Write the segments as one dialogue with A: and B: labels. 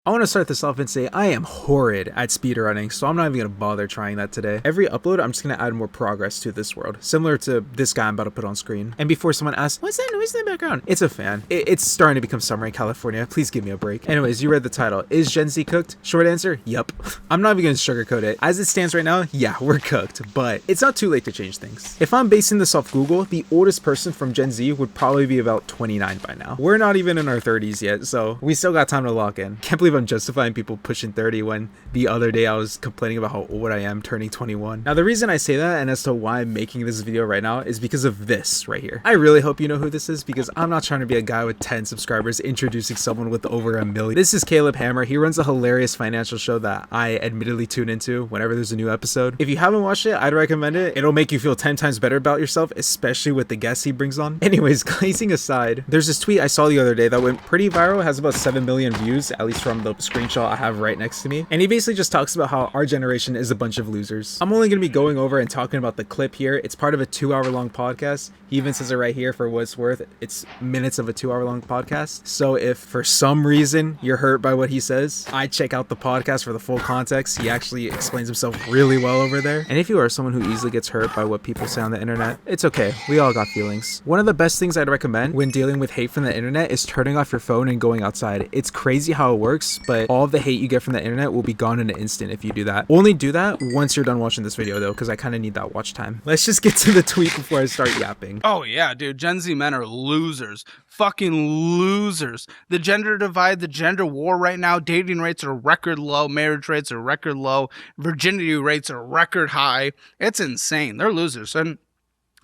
A: I want to start this off and say I am horrid at speedrunning, so I'm not even going to bother trying that today. Every upload, I'm just going to add more progress to this world, similar to this guy I'm about to put on screen. And before someone asks, what's that noise in the background? It's a fan. It's starting to become summer in California. Please give me a break. Anyways, you read the title. Is Gen Z cooked? Short answer, yep. I'm not even going to sugarcoat it. As it stands right now, yeah, we're cooked, but it's not too late to change things. If I'm basing this off Google, the oldest person from Gen Z would probably be about 29 by now. We're not even in our 30s yet, so we still got time to lock in. Can't believe I'm justifying people pushing 30 when the other day I was complaining about how old I am turning 21. Now the reason I say that and as to why I'm making this video right now is because of this right here. I really hope you know who this is because I'm not trying to be a guy with 10 subscribers introducing someone with over 1 million. This is Caleb Hammer. He runs a hilarious financial show that I admittedly tune into whenever there's a new episode. If you haven't watched it, I'd recommend it. It'll make you feel 10 times better about yourself, especially with the guests he brings on. Anyways, glazing aside, there's this tweet I saw the other day that went pretty viral. It has about 7 million views, at least from the screenshot I have right next to me, and he basically just talks about how our generation is a bunch of losers. I'm only going to be going over and talking about the clip here. It's part of a 2-hour long podcast. He even says it right here for what it's worth. It's minutes of a 2-hour long podcast. So if for some reason you're hurt by what he says, I check out the podcast for the full context. He actually explains himself really well over there. And if you are someone who easily gets hurt by what people say on the internet, it's okay. We all got feelings. One of the best things I'd recommend when dealing with hate from the internet is turning off your phone and going outside. It's crazy how it works, but all of the hate you get from the internet will be gone in an instant if you do that. Only do that once you're done watching this video though, because I kind of need that watch time. Let's just get to the tweet before I start yapping.
B: Oh yeah, dude, Gen Z men are losers. Fucking losers. The gender divide, the gender war right now, dating rates are record low, marriage rates are record low, virginity rates are record high. It's insane. They're losers. And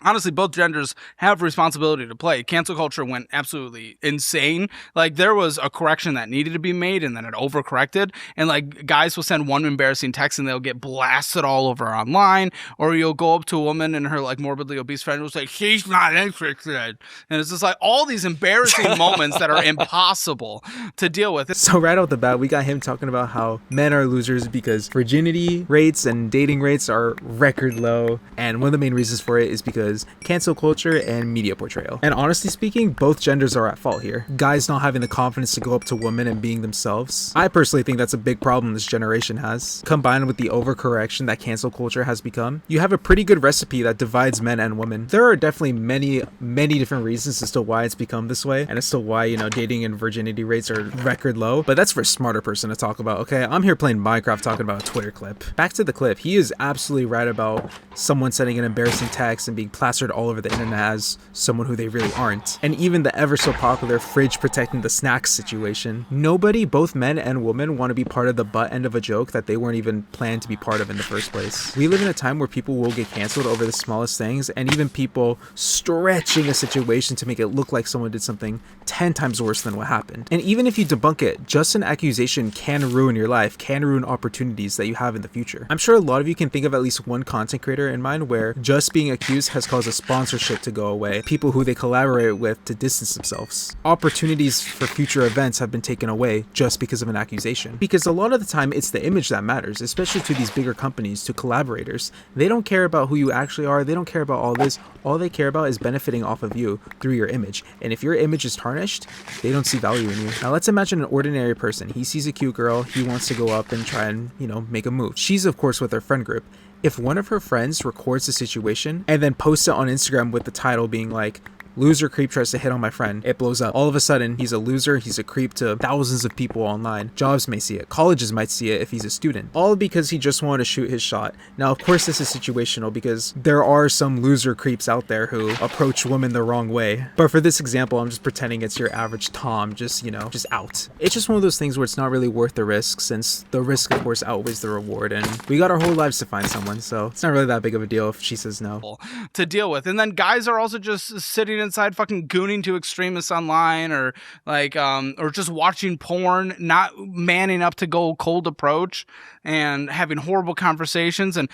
B: honestly, both genders have responsibility to play. Cancel culture went absolutely insane. Like, there was a correction that needed to be made, and then it overcorrected. And, like, guys will send one embarrassing text, and they'll get blasted all over online. Or you'll go up to a woman, and her, like, morbidly obese friend will say, she's not interested. And it's just, like, all these embarrassing moments that are impossible to deal with.
A: So right off the bat, we got him talking about how men are losers because virginity rates and dating rates are record low. And one of the main reasons for it is because cancel culture and media portrayal. And honestly speaking, both genders are at fault here. Guys not having the confidence to go up to women and being themselves. I personally think that's a big problem this generation has. Combined with the overcorrection that cancel culture has become, you have a pretty good recipe that divides men and women. There are definitely many different reasons as to why it's become this way, and as to why, you know, dating and virginity rates are record low, but that's for a smarter person to talk about. Okay, I'm here playing Minecraft talking about a Twitter clip. Back to the clip. He is absolutely right about someone sending an embarrassing text and being plastered all over the internet as someone who they really aren't. And even the ever so popular fridge protecting the snacks situation. Nobody, both men and women, want to be part of the butt end of a joke that they weren't even planned to be part of in the first place. We live in a time where people will get canceled over the smallest things, and even people stretching a situation to make it look like someone did something 10 times worse than what happened. And even if you debunk it, just an accusation can ruin your life, can ruin opportunities that you have in the future. I'm sure a lot of you can think of at least one content creator in mind where just being accused has caused a sponsorship to go away, people who they collaborate with to distance themselves. Opportunities for future events have been taken away just because of an accusation. Because a lot of the time it's the image that matters, especially to these bigger companies, to collaborators. They don't care about who you actually are, they don't care about all this. All they care about is benefiting off of you through your image. And if your image is tarnished, they don't see value in you. Now let's imagine an ordinary person. He sees a cute girl, he wants to go up and try and, you know, make a move. She's of course with her friend group. If one of her friends records the situation and then posts it on Instagram with the title being like, loser creep tries to hit on my friend, it blows up. All of a sudden, he's a loser, he's a creep to thousands of people online. Jobs may see it, colleges might see it if he's a student. All because he just wanted to shoot his shot. Now, of course, this is situational because there are some loser creeps out there who approach women the wrong way. But for this example, I'm just pretending it's your average Tom, just, you know, just out. It's just one of those things where it's not really worth the risk, since the risk, of course, outweighs the reward. And we got our whole lives to find someone, so it's not really that big of a deal if she says no.
B: To deal with. And then guys are also just sitting inside fucking gooning to extremists online, or like or just watching porn, not manning up to go cold approach and having horrible conversations. And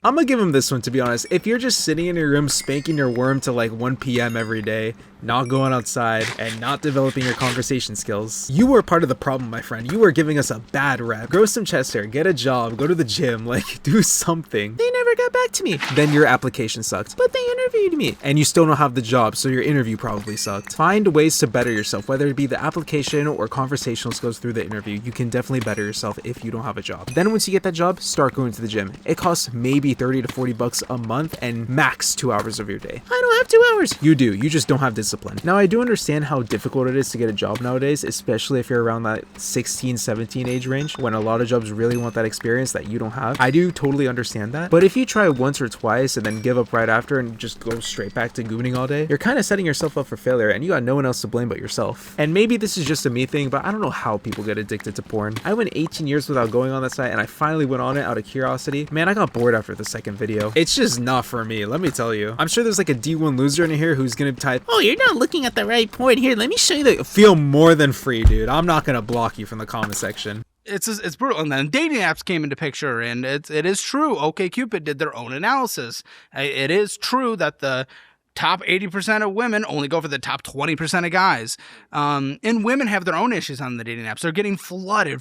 A: I'm gonna give him this one, to be honest. If you're just sitting in your room spanking your worm till like 1 p.m. every day, not going outside, and not developing your conversation skills, you were part of the problem, my friend. You were giving us a bad rep. Grow some chest hair, get a job, go to the gym, like, do something. They never got back to me. Then your application sucked, but they interviewed me. And you still don't have the job, so your interview probably sucked. Find ways to better yourself, whether it be the application or conversational skills through the interview. You can definitely better yourself if you don't have a job. Then once you get that job, start going to the gym. It costs maybe 30 to 40 bucks a month and max 2 hours of your day. I don't have 2 hours. You do. You just don't have discipline. Now, I do understand how difficult it is to get a job nowadays, especially if you're around that 16, 17 age range, when a lot of jobs really want that experience that you don't have. I do totally understand that. But if you try once or twice and then give up right after and just go straight back to gooning all day, you're kind of setting yourself up for failure, and you got no one else to blame but yourself. And maybe this is just a me thing, but I don't know how people get addicted to porn. I went 18 years without going on that site, and I finally went on it out of curiosity. Man, I got bored after the second video. It's just not for me, let me tell you. I'm sure there's like a D1 loser in here who's gonna type, "Oh, you're not looking at the right point. Here, let me show you the..." Feel more than free, dude. I'm not gonna block you from the comment section.
B: It's brutal. And then dating apps came into picture, and it is true. OkCupid did their own analysis. It is true that the top 80% of women only go for the top 20% of guys. And women have their own issues on the dating apps. They're getting flooded.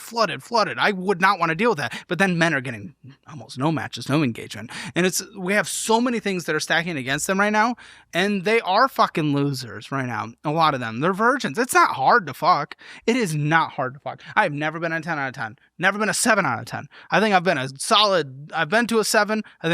B: I would not want to deal with that. But then men are getting almost no matches, no engagement. And we have so many things that are stacking against them right now. And they are fucking losers right now. A lot of them. They're virgins. It's not hard to fuck. It is not hard to fuck. I've never been a 10 out of 10. Never been a 7 out of 10. I think I've been I've been to a 7. I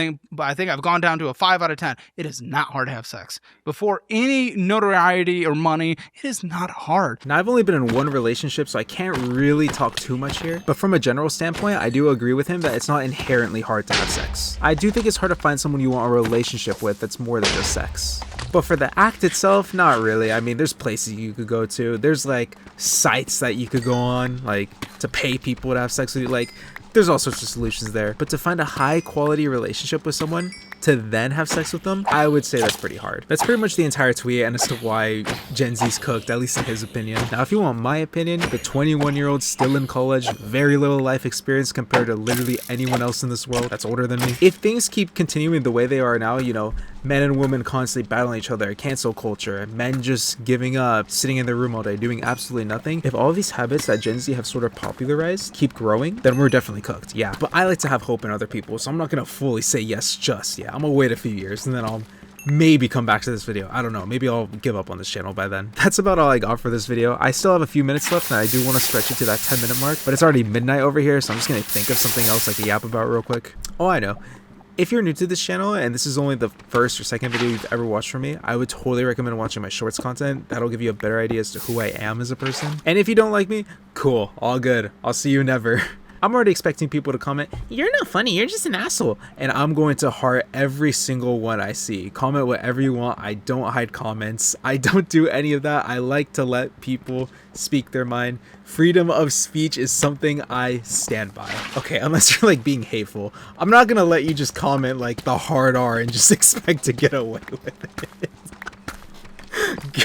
B: think I've gone down to a 5 out of 10. It is not hard to have sex. Before any notoriety or money, it is not hard.
A: Now, I've only been in one relationship, so I can't really talk too much here. But from a general standpoint, I do agree with him that it's not inherently hard to have sex. I do think it's hard to find someone you want a relationship with that's more than just sex. But for the act itself, not really. I mean, there's places you could go to. There's like sites that you could go on, like to pay people to have sex with you. Like, there's all sorts of solutions there. But to find a high quality relationship with someone, to then have sex with them, I would say that's pretty hard. That's pretty much the entire tweet, and as to why Gen Z's cooked, at least in his opinion. Now, if you want my opinion, the 21-year-old still in college, very little life experience compared to literally anyone else in this world that's older than me. If things keep continuing the way they are now, you know, men and women constantly battling each other, cancel culture, men just giving up, sitting in their room all day, doing absolutely nothing. If all these habits that Gen Z have sort of popularized keep growing, then we're definitely cooked, yeah. But I like to have hope in other people, so I'm not gonna fully say yes just yet. I'm gonna wait a few years and then I'll maybe come back to this video. I don't know, maybe I'll give up on this channel by then. That's about all I got for this video. I still have a few minutes left and I do want to stretch it to that 10-minute mark, but it's already midnight over here, so I'm just gonna think of something else I can yap about real quick. Oh, I know. If you're new to this channel and this is only the first or second video you've ever watched from me, I would totally recommend watching my shorts content. That'll give you a better idea as to who I am as a person. And if you don't like me, cool, all good. I'll see you never. I'm already expecting people to comment, "You're not funny, you're just an asshole." And I'm going to heart every single one I see. Comment whatever you want. I don't hide comments. I don't do any of that. I like to let people speak their mind. Freedom of speech is something I stand by. Okay, unless you're like being hateful. I'm not gonna let you just comment like the hard R and just expect to get away with it.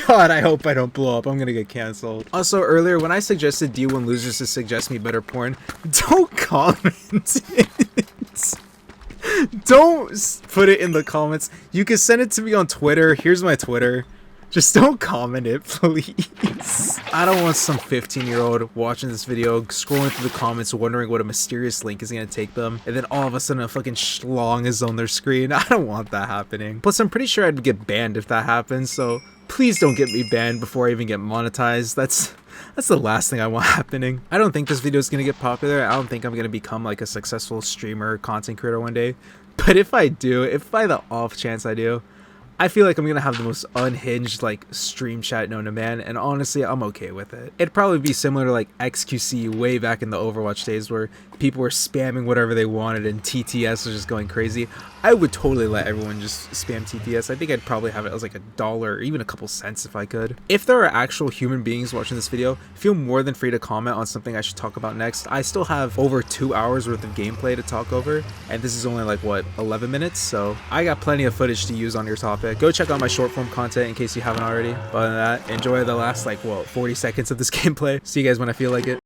A: God, I hope I don't blow up. I'm gonna get canceled. Also, earlier when I suggested D1 losers to suggest me better porn, don't comment it. Don't put it in the comments. You can send it to me on Twitter. Here's my Twitter. Just don't comment it, please. I don't want some 15-year-old watching this video, scrolling through the comments, wondering what a mysterious link is gonna take them, and then all of a sudden a fucking schlong is on their screen. I don't want that happening. Plus, I'm pretty sure I'd get banned if that happens, so please don't get me banned before I even get monetized. That's the last thing I want happening. I don't think this video is gonna get popular. I don't think I'm gonna become like a successful streamer, content creator one day. But if I do, if by the off chance I do, I feel like I'm gonna have the most unhinged like stream chat known to man, and honestly I'm okay with it. It'd probably be similar to like XQC way back in the Overwatch days where people were spamming whatever they wanted and TTS was just going crazy. I would totally let everyone just spam TTS. I think I'd probably have it as like $1 or even a couple cents if I could. If there are actual human beings watching this video, feel more than free to comment on something I should talk about next. I still have over 2 hours worth of gameplay to talk over, and this is only like what, 11 minutes, so I got plenty of footage to use on your topic. Go check out my short form content in case you haven't already. But other than that, enjoy the last like what, 40 seconds of this gameplay. See you guys when I feel like it.